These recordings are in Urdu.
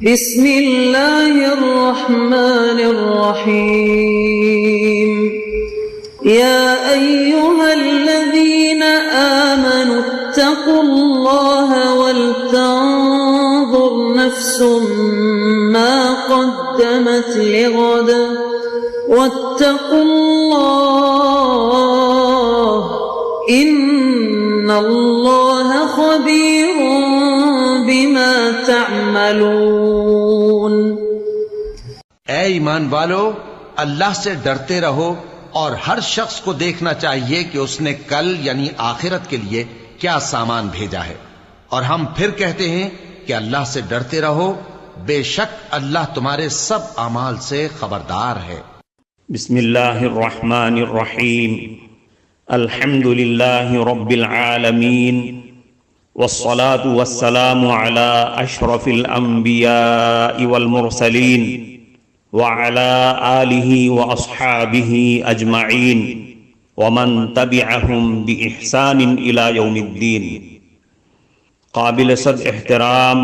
بسم اللہ الرحمن الرحیم یا ایہا الذین آمنوا اتقوا اللہ ولتنظر نفس ما قدمت لغد واتقوا اللہ ان اللہ خبیر بما تعملون۔ اے ایمان والو، اللہ سے ڈرتے رہو اور ہر شخص کو دیکھنا چاہیے کہ اس نے کل یعنی آخرت کے لیے کیا سامان بھیجا ہے، اور ہم پھر کہتے ہیں کہ اللہ سے ڈرتے رہو، بے شک اللہ تمہارے سب اعمال سے خبردار ہے۔ بسم اللہ الرحمن الرحیم، الحمد للہ رب العالمین، والصلاة والسلام على اشرف الانبیاء والمرسلین وعلى آلہ واصحابہ اجمعین ومن تبعہم بإحسان الى یوم الدین۔ قابل صد احترام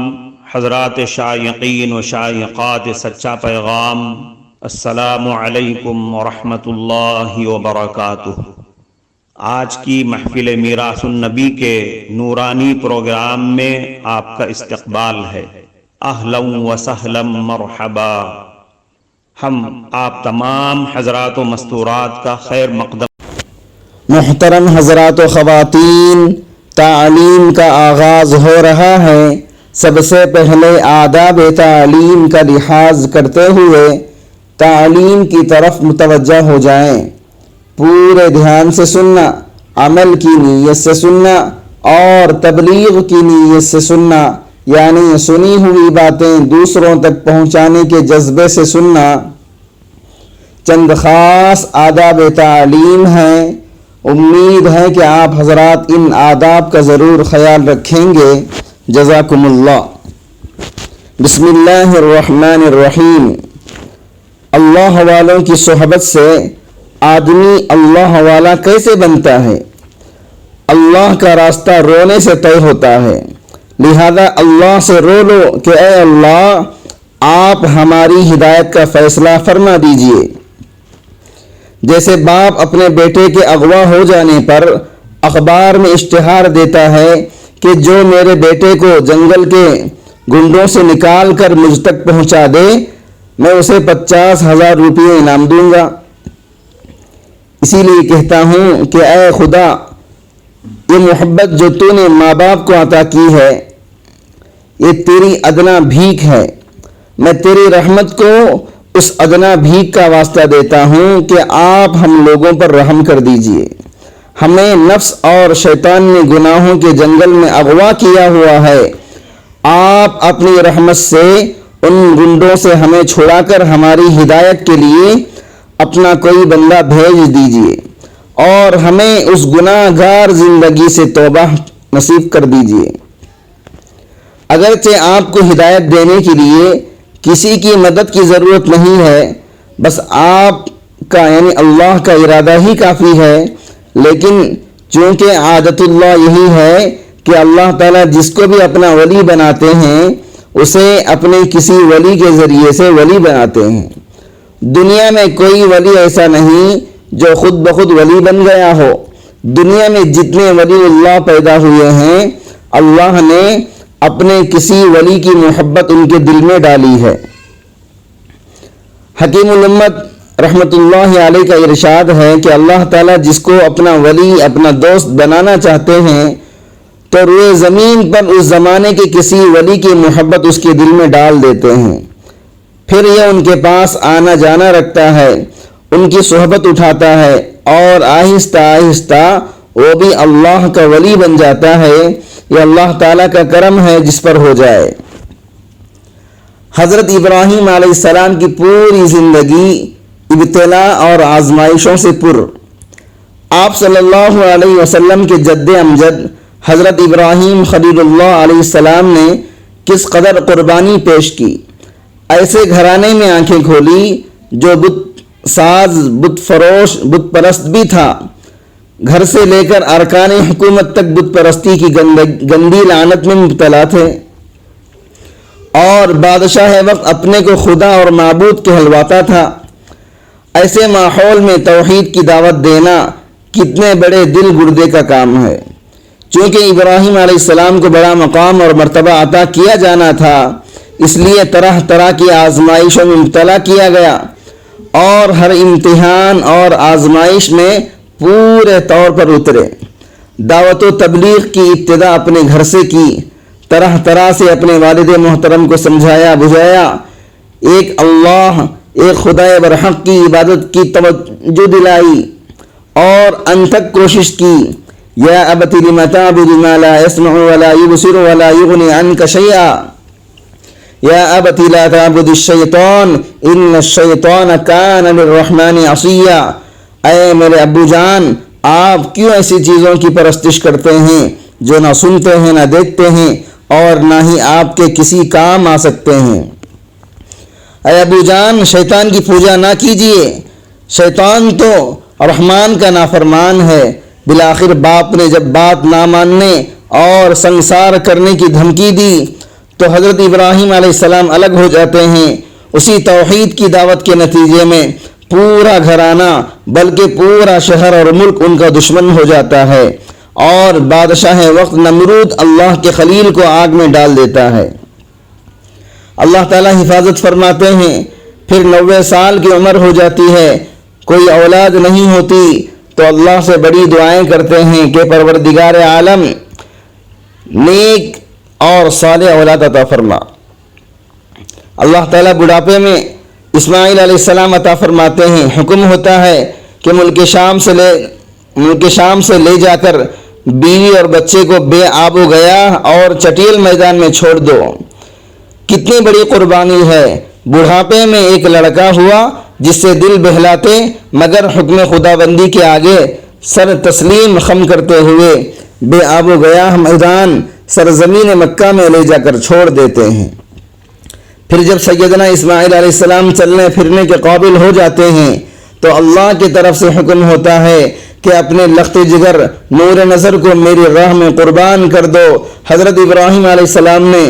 حضرات شائقین و شائقات سچا پیغام، السلام علیکم ورحمۃ اللہ وبرکاتہ۔ آج کی محفل میراث النبی کے نورانی پروگرام میں آپ کا استقبال ہے۔ اہلا و سہلا مرحبا۔ ہم آپ تمام حضرات و مستورات کا خیر مقدم۔ محترم حضرات و خواتین، تعلیم کا آغاز ہو رہا ہے۔ سب سے پہلے آداب تعلیم کا لحاظ کرتے ہوئے تعلیم کی طرف متوجہ ہو جائیں۔ پورے دھیان سے سننا، عمل کی نیت سے سننا اور تبلیغ کی نیت سے سننا، یعنی سنی ہوئی باتیں دوسروں تک پہنچانے کے جذبے سے سننا۔ چند خاص آداب تعلیم ہیں، امید ہے کہ آپ حضرات ان آداب کا ضرور خیال رکھیں گے۔ جزاکم اللہ۔ بسم اللہ الرحمن الرحیم۔ اللہ والوں کی صحبت سے آدمی اللہ والا کیسے بنتا ہے؟ اللہ کا راستہ رونے سے طے ہوتا ہے، لہذا اللہ سے رو لو کہ اے اللہ، آپ ہماری ہدایت کا فیصلہ فرما دیجئے۔ جیسے باپ اپنے بیٹے کے اغوا ہو جانے پر اخبار میں اشتہار دیتا ہے کہ جو میرے بیٹے کو جنگل کے گنڈوں سے نکال کر مجھ تک پہنچا دے، میں اسے 50,000 روپے انعام دوں گا۔ اسی لیے کہتا ہوں کہ اے خدا، یہ محبت جو تو نے ماں باپ کو عطا کی ہے، یہ تیری ادنا بھیک ہے۔ میں تیری رحمت کو اس ادنا بھیک کا واسطہ دیتا ہوں کہ آپ ہم لوگوں پر رحم کر دیجئے۔ ہمیں نفس اور شیطان نے گناہوں کے جنگل میں اغوا کیا ہوا ہے، آپ اپنی رحمت سے ان گنڈوں سے ہمیں چھڑا کر ہماری ہدایت کے لیے اپنا کوئی بندہ بھیج دیجئے اور ہمیں اس گناہ گار زندگی سے توبہ نصیب کر دیجئے۔ اگرچہ آپ کو ہدایت دینے کے لیے کسی کی مدد کی ضرورت نہیں ہے، بس آپ کا یعنی اللہ کا ارادہ ہی کافی ہے، لیکن چونکہ عادت اللہ یہی ہے کہ اللہ تعالیٰ جس کو بھی اپنا ولی بناتے ہیں اسے اپنے کسی ولی کے ذریعے سے ولی بناتے ہیں۔ دنیا میں کوئی ولی ایسا نہیں جو خود بخود ولی بن گیا ہو۔ دنیا میں جتنے ولی اللہ پیدا ہوئے ہیں، اللہ نے اپنے کسی ولی کی محبت ان کے دل میں ڈالی ہے۔ حکیم الامت رحمت اللہ علیہ کا ارشاد ہے کہ اللہ تعالیٰ جس کو اپنا ولی اپنا دوست بنانا چاہتے ہیں تو روئے زمین پر اس زمانے کے کسی ولی کی محبت اس کے دل میں ڈال دیتے ہیں، پھر یہ ان کے پاس آنا جانا رکھتا ہے، ان کی صحبت اٹھاتا ہے اور آہستہ آہستہ وہ بھی اللہ کا ولی بن جاتا ہے۔ یہ اللہ تعالیٰ کا کرم ہے جس پر ہو جائے۔ حضرت ابراہیم علیہ السلام کی پوری زندگی ابتلا اور آزمائشوں سے پر۔ آپ صلی اللہ علیہ وسلم کے جد امجد حضرت ابراہیم خلیل اللہ علیہ السلام نے کس قدر قربانی پیش کی۔ ایسے گھرانے میں آنکھیں کھولی جو بت ساز، بت فروش، بت پرست بھی تھا۔ گھر سے لے کر ارکان حکومت تک بت پرستی کی گندی لعنت میں مبتلا تھے۔ اور بادشاہ وقت اپنے کو خدا اور معبود کہلواتا تھا۔ ایسے ماحول میں توحید کی دعوت دینا کتنے بڑے دل گردے کا کام ہے۔ چونکہ ابراہیم علیہ السلام کو بڑا مقام اور مرتبہ عطا کیا جانا تھا، اس لیے طرح طرح کی آزمائشوں میں مبتلا کیا گیا، اور ہر امتحان اور آزمائش میں پورے طور پر اترے۔ دعوت و تبلیغ کی ابتدا اپنے گھر سے کی، طرح طرح سے اپنے والد محترم کو سمجھایا بجھایا، ایک اللہ ایک خدا برحق کی عبادت کی توجہ دلائی، اور انت تک کوشش کی، یا ابت لم تعبد ما لا يسمع ولا يبصر ولا يغني عنك شيئا، یا ابت لا تعبد الشیطان ان الشیطان کان للرحمن عصیا۔ اے میرے ابو جان، آپ کیوں ایسی چیزوں کی پرستش کرتے ہیں جو نہ سنتے ہیں نہ دیکھتے ہیں اور نہ ہی آپ کے کسی کام آ سکتے ہیں۔ اے ابو جان، شیطان کی پوجا نہ کیجیے، شیطان تو رحمان کا نافرمان ہے۔ بالآخر باپ نے جب بات نہ ماننے اور سنسار کرنے کی دھمکی دی تو حضرت ابراہیم علیہ السلام الگ ہو جاتے ہیں۔ اسی توحید کی دعوت کے نتیجے میں پورا گھرانہ بلکہ پورا شہر اور ملک ان کا دشمن ہو جاتا ہے، اور بادشاہ وقت نمرود اللہ کے خلیل کو آگ میں ڈال دیتا ہے۔ اللہ تعالیٰ حفاظت فرماتے ہیں، پھر 90 سال کی عمر ہو جاتی ہے، کوئی اولاد نہیں ہوتی تو اللہ سے بڑی دعائیں کرتے ہیں کہ پروردگار عالم نیک اور صالح اولاد عطا فرما۔ اللہ تعالیٰ بڑھاپے میں اسماعیل علیہ السلام عطا فرماتے ہیں۔ حکم ہوتا ہے کہ ملک شام سے لے جا کر بیوی اور بچے کو بے آب و گیا اور چٹیل میدان میں چھوڑ دو۔ کتنی بڑی قربانی ہے۔ بڑھاپے میں ایک لڑکا ہوا جس سے دل بہلاتے، مگر حکم خداوندی کے آگے سر تسلیم خم کرتے ہوئے بے آب و گیا میدان سرزمین مکہ میں لے جا کر چھوڑ دیتے ہیں۔ پھر جب سیدنا اسماعیل علیہ السلام چلنے پھرنے کے قابل ہو جاتے ہیں تو اللہ کی طرف سے حکم ہوتا ہے کہ اپنے لخت جگر نور نظر کو میری راہ میں قربان کر دو۔ حضرت ابراہیم علیہ السلام نے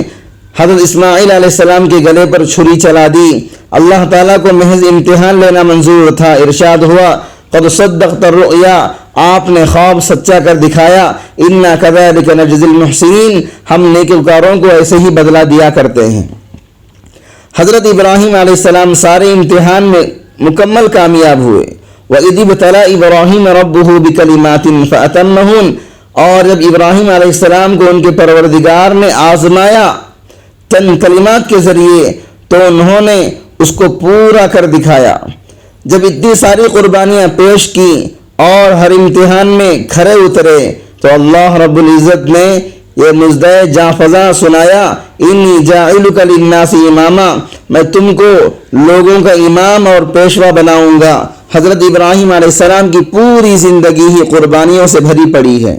حضرت اسماعیل علیہ السلام کے گلے پر چھری چلا دی۔ اللہ تعالیٰ کو محض امتحان لینا منظور تھا۔ ارشاد ہوا، قد صدقت الرؤیا، آپ نے خواب سچا کر دکھایا۔ انا کذالک نجزی المحسنین، ہم نیکوکاروں کو ایسے ہی بدلہ دیا کرتے ہیں۔ حضرت ابراہیم علیہ السلام سارے امتحان میں مکمل کامیاب ہوئے۔ وَإِذِ ابْتَلَىٰ إِبْرَاهِيمَ رَبُّهُ بِكَلِمَاتٍ فَأَتَمَّهُنَّ، اور جب ابراہیم علیہ السلام کو ان کے پروردگار نے آزمایا چند کلمات کے ذریعے تو انہوں نے اس کو پورا کر دکھایا۔ جب اتنی ساری قربانیاں پیش کی اور ہر امتحان میں کھرے اترے تو اللہ رب العزت نے یہ مژدہ جاں فضا سنایا، انی جاعلک للناس اماما، میں تم کو لوگوں کا امام اور پیشوا بناؤں گا۔ حضرت ابراہیم علیہ السلام کی پوری زندگی ہی قربانیوں سے بھری پڑی ہے۔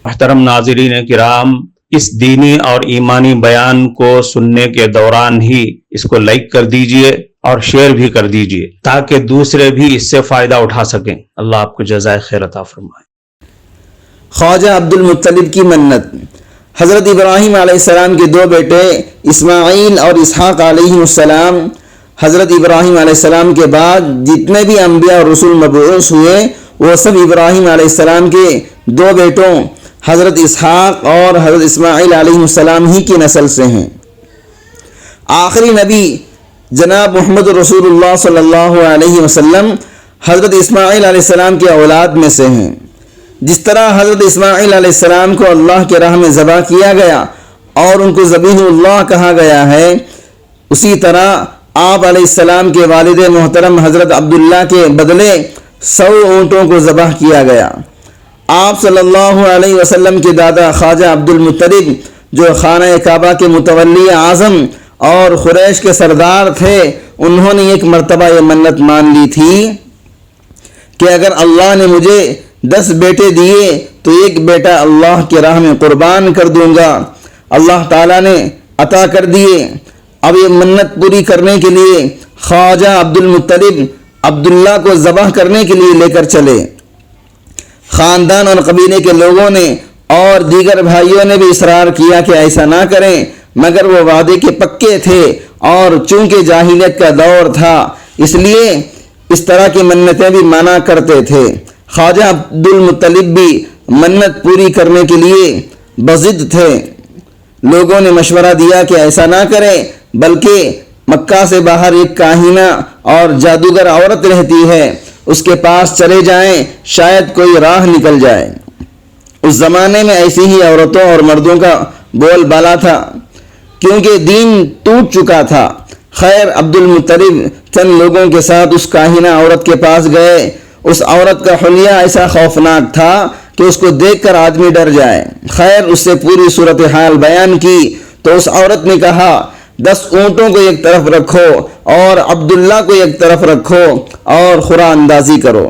محترم ناظرین کرام، اس دینی اور ایمانی بیان کو سننے کے دوران ہی اس کو لائک کر دیجئے اور شیئر بھی کر دیجئے تاکہ دوسرے بھی اس سے فائدہ اٹھا سکیں۔ اللہ آپ کو جزائے خیر عطا فرمائے۔ خواجہ عبد المطلب کی منت۔ حضرت ابراہیم علیہ السلام کے دو بیٹے اسماعیل اور اسحاق علیہ السلام، حضرت ابراہیم علیہ السلام کے بعد جتنے بھی انبیاء اور رسول مبعوث ہوئے وہ سب ابراہیم علیہ السلام کے دو بیٹوں حضرت اسحاق اور حضرت اسماعیل علیہ السلام ہی کی نسل سے ہیں۔ آخری نبی جناب محمد رسول اللہ صلی اللہ علیہ وسلم حضرت اسماعیل علیہ السلام کے اولاد میں سے ہیں۔ جس طرح حضرت اسماعیل علیہ السلام کو اللہ کے راہ میں ذبح کیا گیا اور ان کو ذبیح اللہ کہا گیا ہے، اسی طرح آپ علیہ السلام کے والد محترم حضرت عبداللہ کے بدلے 100 اونٹوں کو ذبح کیا گیا۔ آپ صلی اللہ علیہ وسلم کے دادا خواجہ عبد المطلب جو خانہ کعبہ کے متولی اعظم اور قریش کے سردار تھے، انہوں نے ایک مرتبہ یہ منت مان لی تھی کہ اگر اللہ نے مجھے 10 بیٹے دیے تو ایک بیٹا اللہ کی راہ میں قربان کر دوں گا۔ اللہ تعالیٰ نے عطا کر دیے۔ اب یہ منت پوری کرنے کے لیے خواجہ عبد المطلب عبداللہ کو ذبح کرنے کے لیے لے کر چلے۔ خاندان اور قبیلے کے لوگوں نے اور دیگر بھائیوں نے بھی اصرار کیا کہ ایسا نہ کریں، مگر وہ وعدے کے پکے تھے، اور چونکہ جاہلیت کا دور تھا اس لیے اس طرح کی منتیں بھی منع کرتے تھے۔ خواجہ عبد المطلب بھی منت پوری کرنے کے لیے بضد تھے۔ لوگوں نے مشورہ دیا کہ ایسا نہ کریں، بلکہ مکہ سے باہر ایک کاہنہ اور جادوگر عورت رہتی ہے، اس کے پاس چلے جائیں، شاید کوئی راہ نکل جائے۔ اس زمانے میں ایسی ہی عورتوں اور مردوں کا بول بالا تھا، کیونکہ دین ٹوٹ چکا تھا۔ خیر، عبد المطلب چند لوگوں کے ساتھ اس کاہنہ عورت کے پاس گئے۔ اس عورت کا حلیہ ایسا خوفناک تھا کہ اس کو دیکھ کر آدمی ڈر جائے۔ خیر، اس سے پوری صورتحال بیان کی تو اس عورت نے کہا، 10 اونٹوں کو ایک طرف رکھو اور عبداللہ کو ایک طرف رکھو اور قرآن اندازی کرو،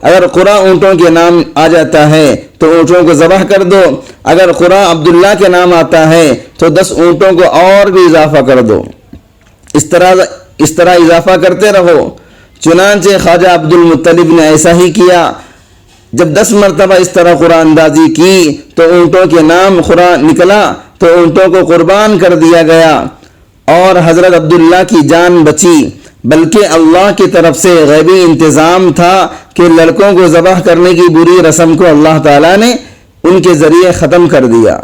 اگر قرآن اونٹوں کے نام آ جاتا ہے تو اونٹوں کو ذبح کر دو، اگر قرآن عبداللہ کے نام آتا ہے تو 10 اونٹوں کو اور بھی اضافہ کر دو، اس طرح اضافہ کرتے رہو۔ چنانچہ خواجہ عبد المطلب نے ایسا ہی کیا۔ جب 10 مرتبہ اس طرح قرآن اندازی کی تو اونٹوں کے نام قرآن نکلا تو اونٹوں کو قربان کر دیا گیا اور حضرت عبداللہ کی جان بچی، بلکہ اللہ کی طرف سے غیبی انتظام تھا کہ لڑکوں کو ذبح کرنے کی بری رسم کو اللہ تعالیٰ نے ان کے ذریعے ختم کر دیا۔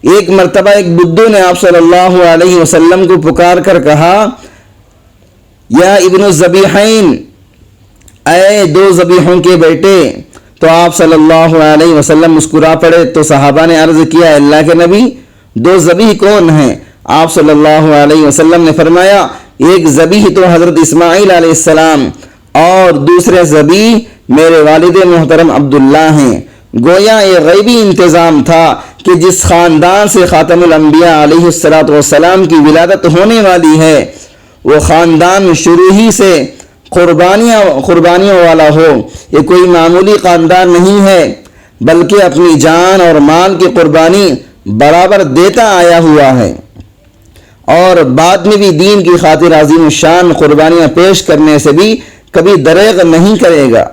ایک مرتبہ ایک بدھو نے آپ صلی اللہ علیہ وسلم کو پکار کر کہا، یا ابن الذبیحین، اے 2 ذبیحوں کے بیٹے۔ تو آپ صلی اللہ علیہ وسلم مسکرا پڑے تو صحابہ نے عرض کیا، اللہ کے نبی، 2 ذبیح کون ہیں؟ آپ صلی اللہ علیہ وسلم نے فرمایا، ایک ذبیح تو حضرت اسماعیل علیہ السلام اور دوسرے ذبیح میرے والد محترم عبداللہ ہیں۔ گویا یہ غیبی انتظام تھا کہ جس خاندان سے خاتم الانبیاء علیہ السلام کی ولادت ہونے والی ہے وہ خاندان شروع ہی سے قربانیوں والا ہو۔ یہ کوئی معمولی خاندان نہیں ہے، بلکہ اپنی جان اور مال کی قربانی برابر دیتا آیا ہوا ہے، اور بعد میں بھی دین کی خاطر عظیم الشان قربانیاں پیش کرنے سے بھی کبھی دریغ نہیں کرے گا۔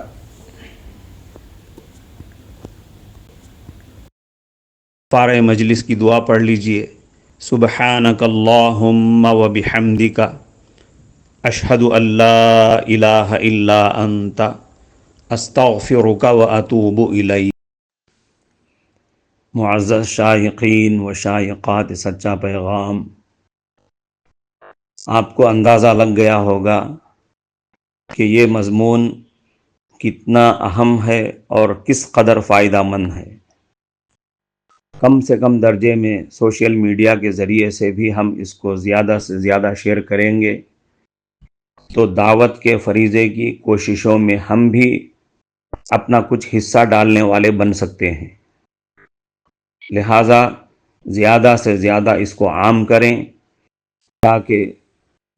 پارہ مجلس کی دعا پڑھ لیجئے۔ سبحانک اللہم و بحمدک، اشہد ان لا الہ الا انت، استغفرک و اتوب الیک۔ معزز شائقین و شائقات سچا پیغام، آپ کو اندازہ لگ گیا ہوگا کہ یہ مضمون کتنا اہم ہے اور کس قدر فائدہ مند ہے۔ کم سے کم درجے میں سوشل میڈیا کے ذریعے سے بھی ہم اس کو زیادہ سے زیادہ شیئر کریں گے تو دعوت کے فریضے کی کوششوں میں ہم بھی اپنا کچھ حصہ ڈالنے والے بن سکتے ہیں۔ لہٰذا زیادہ سے زیادہ اس کو عام کریں تاکہ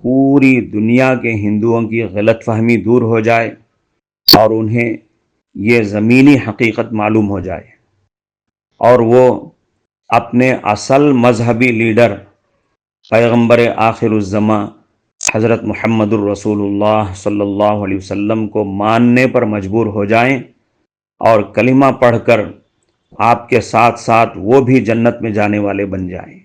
پوری دنیا کے ہندوؤں کی غلط فہمی دور ہو جائے اور انہیں یہ زمینی حقیقت معلوم ہو جائے، اور وہ اپنے اصل مذہبی لیڈر پیغمبر آخر الزماں حضرت محمد الرسول اللہ صلی اللہ علیہ وسلم کو ماننے پر مجبور ہو جائیں اور کلمہ پڑھ کر آپ کے ساتھ ساتھ وہ بھی جنت میں جانے والے بن جائیں۔